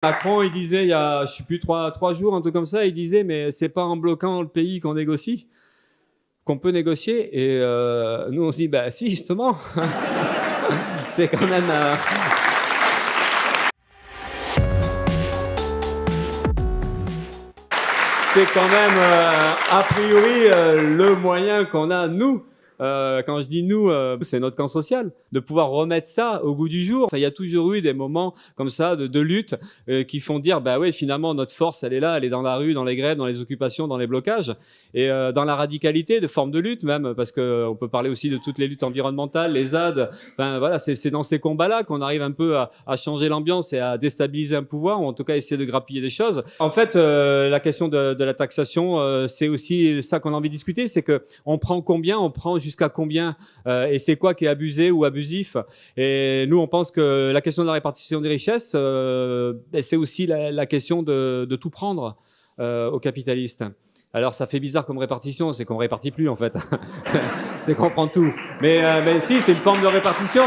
Macron, il disait il y a, je sais plus, trois jours, un truc comme ça, il disait mais c'est pas en bloquant le pays qu'on négocie, qu'on peut négocier. Et nous on se dit bah si justement, c'est quand même. C'est quand même a priori le moyen qu'on a nous. Quand je dis nous, c'est notre camp social, de pouvoir remettre ça au goût du jour. Enfin, il y a toujours eu des moments comme ça de lutte qui font dire, bah oui, finalement notre force, elle est là, elle est dans la rue, dans les grèves, dans les occupations, dans les blocages, et dans la radicalité de formes de lutte même, parce que on peut parler aussi de toutes les luttes environnementales, les ZAD. Enfin voilà, c'est dans ces combats-là qu'on arrive un peu à changer l'ambiance et à déstabiliser un pouvoir, ou en tout cas essayer de grappiller des choses. En fait, la question de la taxation, c'est aussi ça qu'on a envie de discuter, c'est que on prend combien, on prend jusqu'à combien, et c'est quoi qui est abusé ou abusif. Et nous, on pense que la question de la répartition des richesses, c'est aussi la question de tout prendre aux capitalistes. Alors ça fait bizarre comme répartition, c'est qu'on répartit plus en fait, c'est qu'on prend tout. Mais si, c'est une forme de répartition,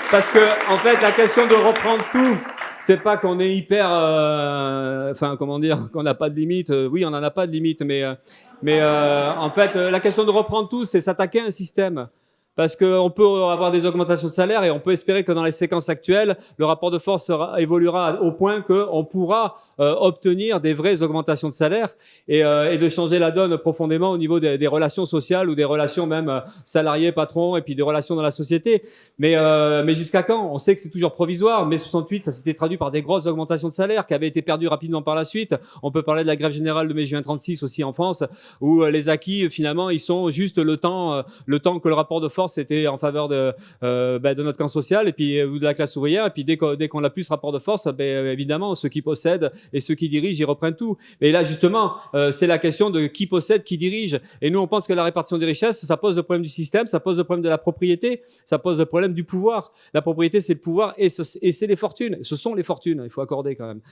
parce que en fait, la question de reprendre tout, c'est pas qu'on est hyper, enfin comment dire, qu'on n'a pas de limite. Oui, on n'en a pas de limite, mais en fait, la question de reprendre tout, c'est s'attaquer à un système. Parce qu'on peut avoir des augmentations de salaire et on peut espérer que dans les séquences actuelles, le rapport de force évoluera au point qu'on pourra obtenir des vraies augmentations de salaire et de changer la donne profondément au niveau des relations sociales ou des relations même salariés-patrons et puis des relations dans la société. Mais jusqu'à quand? On sait que c'est toujours provisoire. Mai 68, ça s'était traduit par des grosses augmentations de salaire qui avaient été perdues rapidement par la suite. On peut parler de la grève générale de mai-juin 36 aussi en France, où les acquis finalement ils sont juste le temps que le rapport de force était en faveur de notre camp social et puis de la classe ouvrière, et puis dès qu'on n'a plus ce rapport de force, évidemment ceux qui possèdent et ceux qui dirigent ils reprennent tout. Et là justement c'est la question de qui possède, qui dirige. Et nous on pense que la répartition des richesses, ça pose le problème du système, ça pose le problème de la propriété, ça pose le problème du pouvoir. La propriété c'est le pouvoir et c'est les fortunes, ce sont les fortunes, il faut accorder quand même.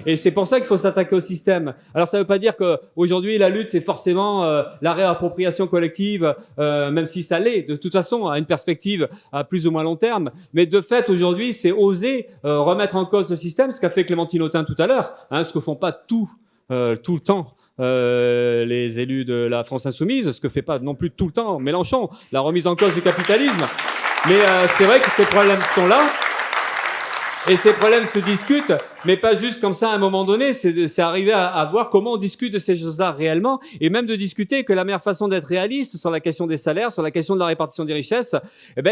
Et c'est pour ça qu'il faut s'attaquer au système. Alors ça veut pas dire que aujourd'hui la lutte c'est forcément la réappropriation collective, même si ça l'est de toute façon à une perspective à plus ou moins long terme, mais de fait aujourd'hui c'est oser remettre en cause le système, ce qu'a fait Clémentine Autain tout à l'heure, ce que font pas tout le temps les élus de la France insoumise, ce que fait pas non plus tout le temps Mélenchon, la remise en cause du capitalisme. Mais c'est vrai que ces problèmes sont là. Et ces problèmes se discutent, mais pas juste comme ça à un moment donné, c'est arriver à voir comment on discute de ces choses-là réellement, et même de discuter que la meilleure façon d'être réaliste sur la question des salaires, sur la question de la répartition des richesses,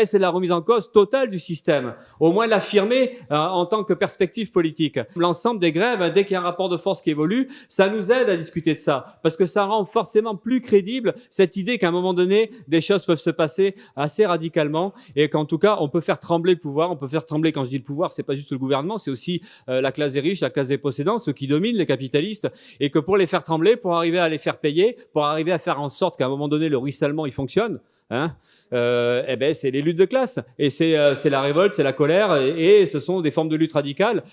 c'est la remise en cause totale du système. Au moins l'affirmer en tant que perspective politique. L'ensemble des grèves, dès qu'il y a un rapport de force qui évolue, ça nous aide à discuter de ça, parce que ça rend forcément plus crédible cette idée qu'à un moment donné, des choses peuvent se passer assez radicalement, et qu'en tout cas, on peut faire trembler le pouvoir, on peut faire trembler, quand je dis le pouvoir, c'est pas juste le gouvernement, c'est aussi la classe des riches, la classe des possédants, ceux qui dominent, les capitalistes, et que pour les faire trembler, pour arriver à les faire payer, pour arriver à faire en sorte qu'à un moment donné le ruissellement il fonctionne, c'est les luttes de classe, et c'est la révolte, c'est la colère, et ce sont des formes de lutte radicale.